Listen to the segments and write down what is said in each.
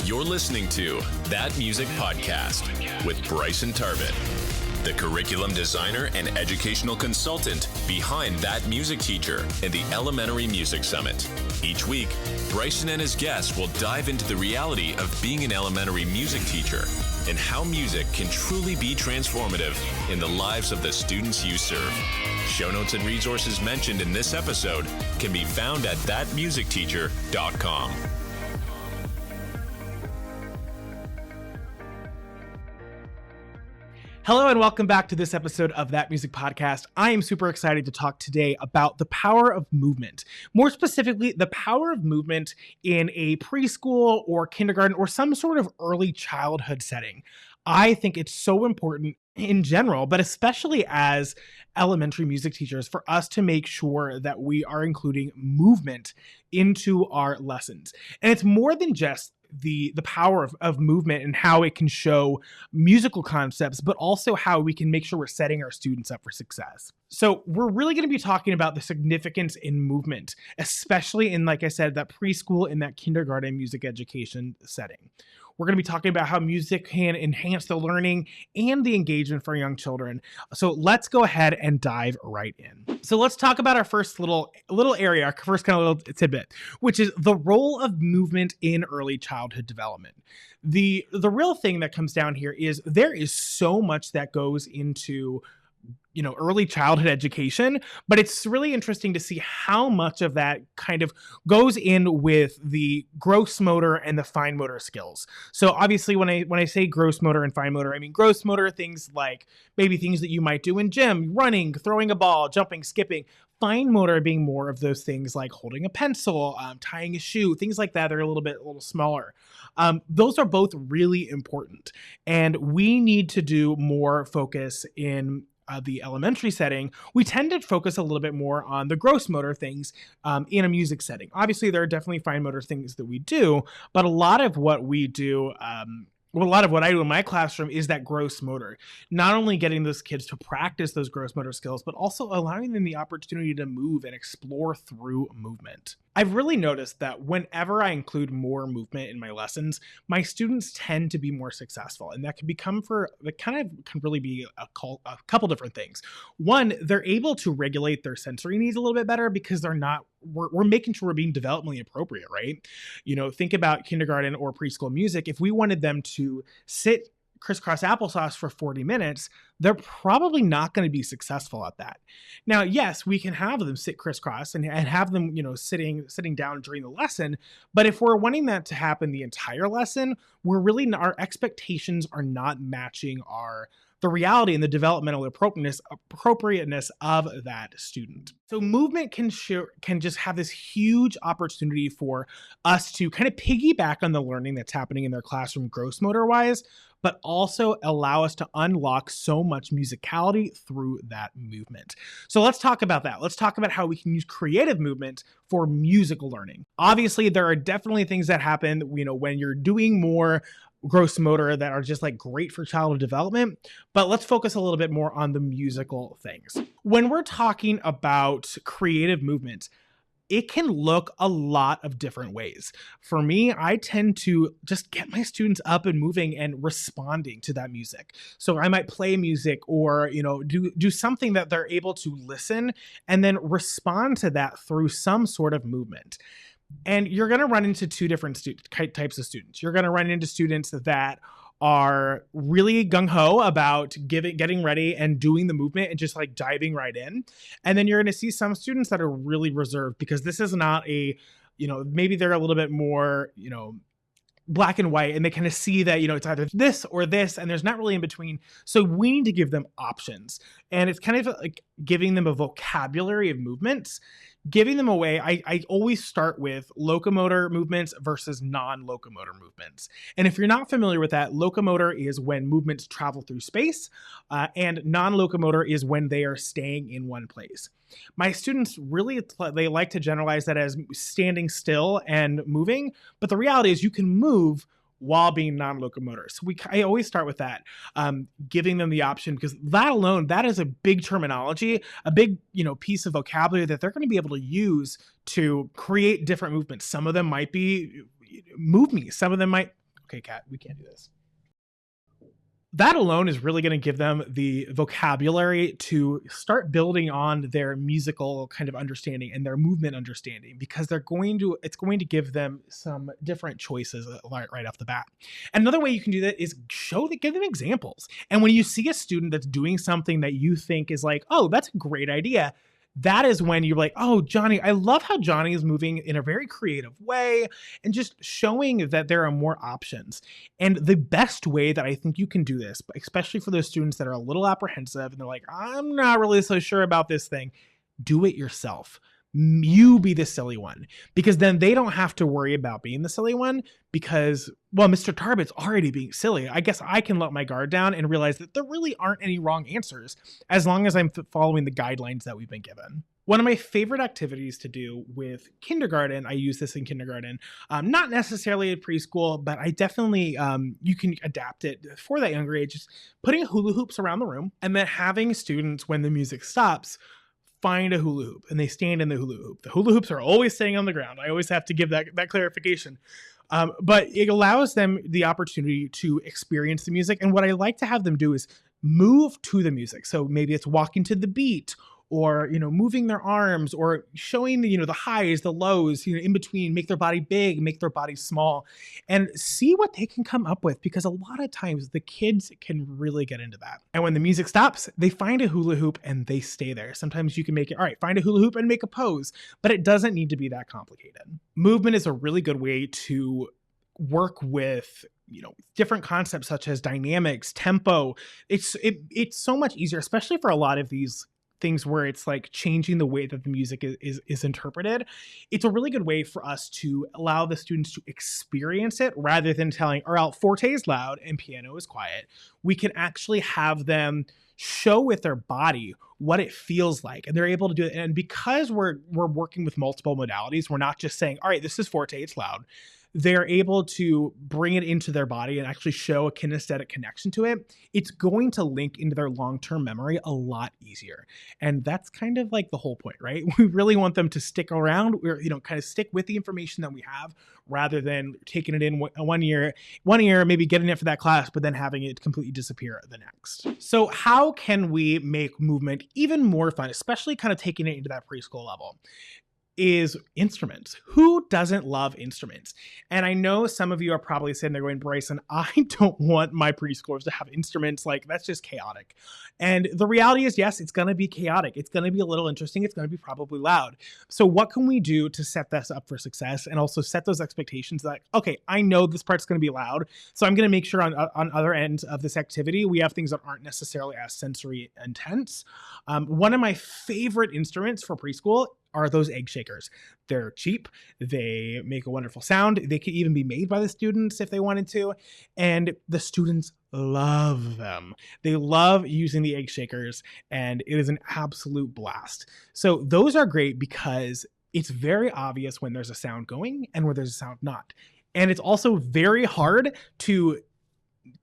You're listening to That Music Podcast with Bryson Tarvin, the curriculum designer and educational consultant behind That Music Teacher and the Elementary Music Summit. Each week, Bryson and his guests will dive into the reality of being an elementary music teacher and how music can truly be transformative in the lives of the students you serve. Show notes and resources mentioned in this episode can be found at thatmusicteacher.com. Hello and welcome back to this episode of That Music Podcast. I am super excited to talk today about the power of movement. More specifically, the power of movement in a preschool or kindergarten or some sort of early childhood setting. I think it's so important in general, but especially as elementary music teachers, for us to make sure that we are including movement into our lessons. And it's more than just the power of movement and how it can show musical concepts, but also how we can make sure we're setting our students up for success. So we're really going to be talking about the significance in movement, especially in, like I said, that preschool and that kindergarten music education setting. We're going to be talking about how music can enhance the learning and the engagement for young children. So let's go ahead and dive right in. So let's talk about our first little area, our first kind of little tidbit, which is the role of movement in early childhood development. The real thing that comes down here is there is so much that goes into early childhood education, but it's really interesting to see how much of that kind of goes in with the gross motor and the fine motor skills. So obviously when I say gross motor and fine motor, I mean gross motor, things like maybe things that you might do in gym, running, throwing a ball, jumping, skipping. Fine motor being more of those things like holding a pencil, tying a shoe, things like that. They're a little smaller. Those are both really important, and we need to do more focus in the elementary setting. We tend to focus a little bit more on the gross motor things in a music setting. Obviously, there are definitely fine motor things that we do, but a lot of what we do, a lot of what I do in my classroom is that gross motor. Not only getting those kids to practice those gross motor skills, but also allowing them the opportunity to move and explore through movement. I've really noticed that whenever I include more movement in my lessons, my students tend to be more successful. And that can really be a couple different things. One, they're able to regulate their sensory needs a little bit better because we're making sure we're being developmentally appropriate, right? Think about kindergarten or preschool music. If we wanted them to sit crisscross applesauce for 40 minutes, they're probably not going to be successful at that. Now, yes, we can have them sit crisscross and have them, sitting down during the lesson. But if we're wanting that to happen the entire lesson, our expectations are not matching the reality and the developmental appropriateness of that student. So movement can just have this huge opportunity for us to kind of piggyback on the learning that's happening in their classroom gross motor wise, but also allow us to unlock so much musicality through that movement. So let's talk about that. Let's talk about how we can use creative movement for musical learning. Obviously, there are definitely things that happen, when you're doing more gross motor that are just like great for childhood development, but let's focus a little bit more on the musical things. When we're talking about creative movement, it can look a lot of different ways. For me, I tend to just get my students up and moving and responding to that music. So I might play music or, do something that they're able to listen and then respond to that through some sort of movement. And you're going to run into two different types of students. You're going to run into students that are really gung-ho about getting ready and doing the movement and just like diving right in. And then you're going to see some students that are really reserved because this is not maybe they're a little bit more, black and white, and they kind of see that, it's either this or this, and there's not really in between. So we need to give them options. And it's kind of like giving them a vocabulary of movements, giving them away. I always start with locomotor movements versus non-locomotor movements. And if you're not familiar with that, locomotor is when movements travel through space, and non-locomotor is when they are staying in one place. My students they like to generalize that as standing still and moving, but the reality is you can move while being non-locomotor. So I always start with that, giving them the option, because that alone, that is a big terminology, a big, piece of vocabulary that they're going to be able to use to create different movements. Some of them might be move me. Some of them might okay, Kat, we can't do this. That alone is really going to give them the vocabulary to start building on their musical kind of understanding and their movement understanding, because it's going to give them some different choices right off the bat. Another way you can do that is give them examples. And when you see a student that's doing something that you think is like, oh, that's a great idea, that is when you're like, oh, Johnny, I love how Johnny is moving in a very creative way, and just showing that there are more options. And the best way that I think you can do this, especially for those students that are a little apprehensive and they're like, I'm not really so sure about this thing, do it yourself. You be the silly one, because then they don't have to worry about being the silly one because, well, Mr. Tarbet's already being silly. I guess I can let my guard down and realize that there really aren't any wrong answers as long as I'm following the guidelines that we've been given. One of my favorite activities to do with kindergarten, I use this in kindergarten, not necessarily at preschool, but I definitely, you can adapt it for that younger age, just putting hula hoops around the room and then having students, when the music stops, find a hula hoop and they stand in the hula hoop. The hula hoops are always staying on the ground. I always have to give that clarification. But it allows them the opportunity to experience the music. And what I like to have them do is move to the music. So maybe it's walking to the beat, or, moving their arms, or showing the highs, the lows, in between, make their body big, make their body small, and see what they can come up with, because a lot of times the kids can really get into that. And when the music stops, they find a hula hoop and they stay there. Sometimes you can make it, all right, find a hula hoop and make a pose, but it doesn't need to be that complicated. Movement is a really good way to work with different concepts such as dynamics, tempo. It's so much easier, especially for a lot of these things where it's like changing the way that the music is interpreted. It's a really good way for us to allow the students to experience it rather than telling, all right, forte is loud and piano is quiet. We can actually have them show with their body what it feels like, and they're able to do it. And because we're working with multiple modalities, we're not just saying, all right, this is forte, it's loud. They're able to bring it into their body and actually show a kinesthetic connection to it. It's going to link into their long-term memory a lot easier. And that's kind of like the whole point, right? We really want them to stick around, or, kind of stick with the information that we have, rather than taking it in one year, maybe getting it for that class, but then having it completely disappear the next. So how can we make movement even more fun, especially kind of taking it into that preschool level? Is instruments. Who doesn't love instruments? And I know some of you are probably sitting there going, Bryson, I don't want my preschoolers to have instruments. Like, that's just chaotic. And the reality is, yes, it's going to be chaotic. It's going to be a little interesting. It's going to be probably loud. So what can we do to set this up for success and also set those expectations that, okay, I know this part's going to be loud, so I'm going to make sure on other ends of this activity, we have things that aren't necessarily as sensory intense. One of my favorite instruments for preschool are those egg shakers. They're cheap. They make a wonderful sound. They could even be made by the students if they wanted to. And the students love them. They love using the egg shakers, and it is an absolute blast. So those are great because it's very obvious when there's a sound going and where there's a sound not. And it's also very hard to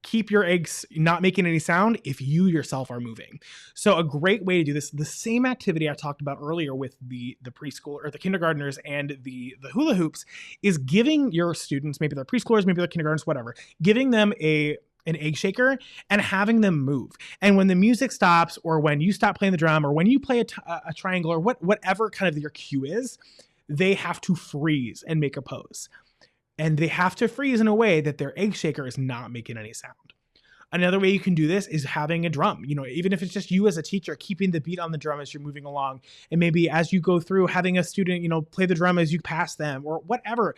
keep your eggs not making any sound if you yourself are moving. So a great way to do this, the same activity I talked about earlier with the preschool or the kindergartners and the hula hoops, is giving your students, maybe they're preschoolers, maybe they're kindergartners, whatever, giving them an egg shaker and having them move. And when the music stops, or when you stop playing the drum, or when you play a triangle, or whatever kind of your cue is, they have to freeze and make a pose. And they have to freeze in a way that their egg shaker is not making any sound. Another way you can do this is having a drum, even if it's just you as a teacher, keeping the beat on the drum as you're moving along. And maybe as you go through, having a student, play the drum as you pass them, or whatever.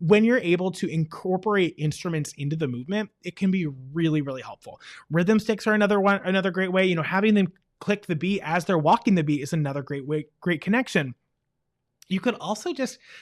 When you're able to incorporate instruments into the movement, it can be really, really helpful. Rhythm sticks are another great way. Having them click the beat as they're walking the beat is another great connection. You could also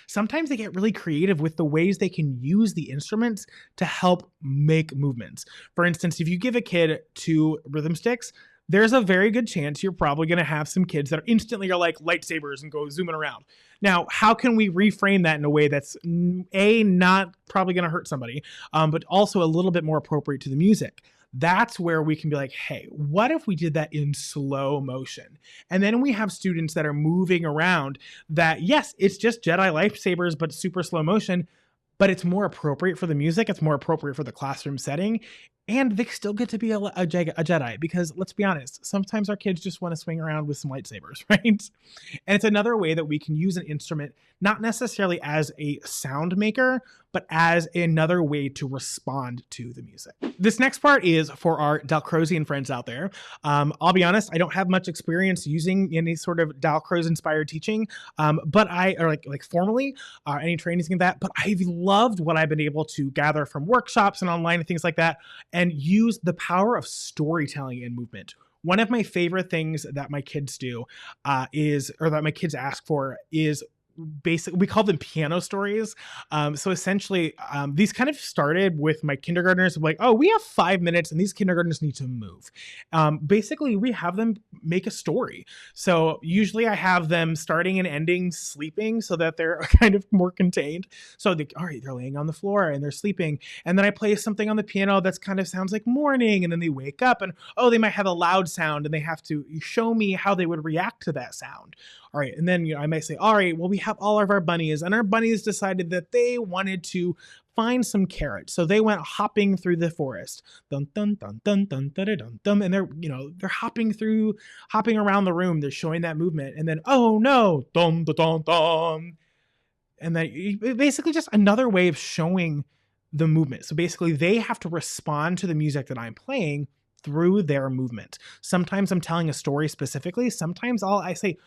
sometimes they get really creative with the ways they can use the instruments to help make movements. For instance, if you give a kid 2 rhythm sticks, there's a very good chance you're probably going to have some kids that instantly are like lightsabers and go zooming around. Now, how can we reframe that in a way that's not probably going to hurt somebody, but also a little bit more appropriate to the music? That's where we can be like, hey, what if we did that in slow motion? And then we have students that are moving around that, yes, it's just Jedi lightsabers, but super slow motion. but it's more appropriate for the music. It's more appropriate for the classroom setting. And they still get to be a Jedi because let's be honest, sometimes our kids just want to swing around with some lightsabers, right? And it's another way that we can use an instrument, not necessarily as a sound maker, but as another way to respond to the music. This next part is for our Dalcrozian friends out there. I'll be honest, I don't have much experience using any sort of Dalcroze inspired teaching, but like formally, any trainings in that, but I've loved what I've been able to gather from workshops and online and things like that, and use the power of storytelling in movement. One of my favorite things that my kids do that my kids ask for is basically, we call them piano stories. So essentially, these kind of started with my kindergartners, like, oh, we have 5 minutes and these kindergartners need to move. Basically, we have them make a story. So usually I have them starting and ending sleeping so that they're kind of more contained. So they're laying on the floor and they're sleeping. And then I play something on the piano that's kind of sounds like morning. And then they wake up and, oh, they might have a loud sound and they have to show me how they would react to that sound. All right. And then, I might say, all right, well, we have all of our bunnies and our bunnies decided that they wanted to find some carrots. So they went hopping through the forest. Dun, dun, dun, dun, dun, dun, dun, dun. And they're hopping around the room. They're showing that movement. And then, oh no, dun, dun, dun, dun. And then basically just another way of showing the movement. So basically they have to respond to the music that I'm playing through their movement. Sometimes I'm telling a story specifically. Sometimes I say,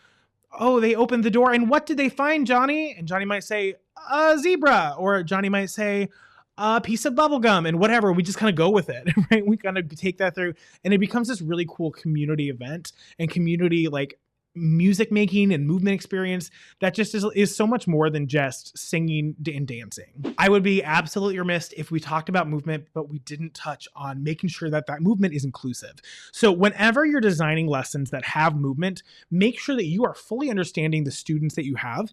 oh, they opened the door and what did they find, Johnny? And Johnny might say, a zebra, or Johnny might say a piece of bubble gum, and whatever. We just kind of go with it, right? We kind of take that through and it becomes this really cool community event and community like music making and movement experience that just is so much more than just singing and dancing. I would be absolutely remiss if we talked about movement, but we didn't touch on making sure that movement is inclusive. So whenever you're designing lessons that have movement, make sure that you are fully understanding the students that you have.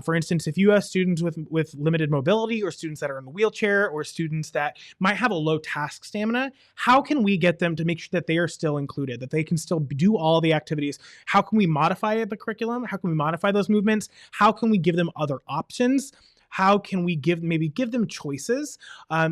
For instance, if you have students with limited mobility or students that are in a wheelchair or students that might have a low task stamina, how can we get them to make sure that they are still included, that they can still do all the activities? How can we modify the curriculum? How can we modify those movements? How can we give them other options? How can we give them choices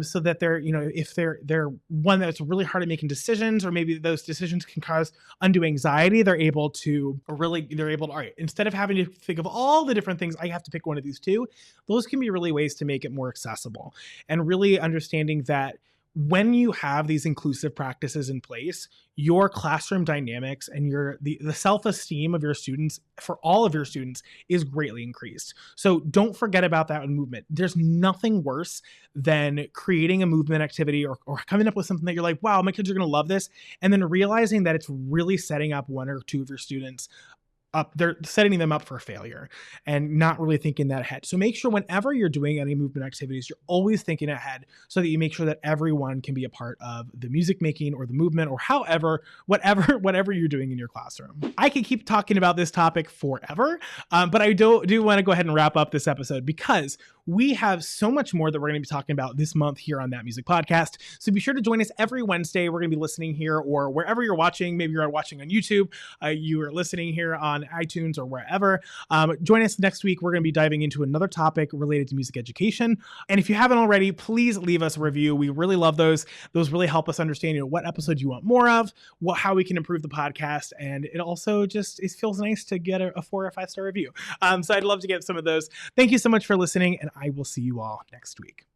so that they're, if they're one that's really hard at making decisions, or maybe those decisions can cause undue anxiety, they're able to, all right, instead of having to think of all the different things, I have to pick one of these two. Those can be really ways to make it more accessible, and really understanding that when you have these inclusive practices in place, your classroom dynamics and the self-esteem of your students, for all of your students, is greatly increased. So don't forget about that in movement. There's nothing worse than creating a movement activity or coming up with something that you're like, wow, my kids are going to love this. And then realizing that it's really setting up one or two of your students up, they're setting them up for failure and not really thinking that ahead. So make sure whenever you're doing any movement activities, you're always thinking ahead so that you make sure that everyone can be a part of the music making or the movement or whatever you're doing in your classroom. I could keep talking about this topic forever, but I do want to go ahead and wrap up this episode because we have so much more that we're going to be talking about this month here on That Music Podcast. So be sure to join us every Wednesday. We're going to be listening here or wherever you're watching. Maybe you're watching on YouTube, you are listening here on iTunes or wherever. Join us next week. We're going to be diving into another topic related to music education. And if you haven't already, please leave us a review. We really love those. Those really help us understand, what episodes you want more of, how we can improve the podcast. And it also it feels nice to get a 4 or 5 star review. So I'd love to get some of those. Thank you so much for listening, and I will see you all next week.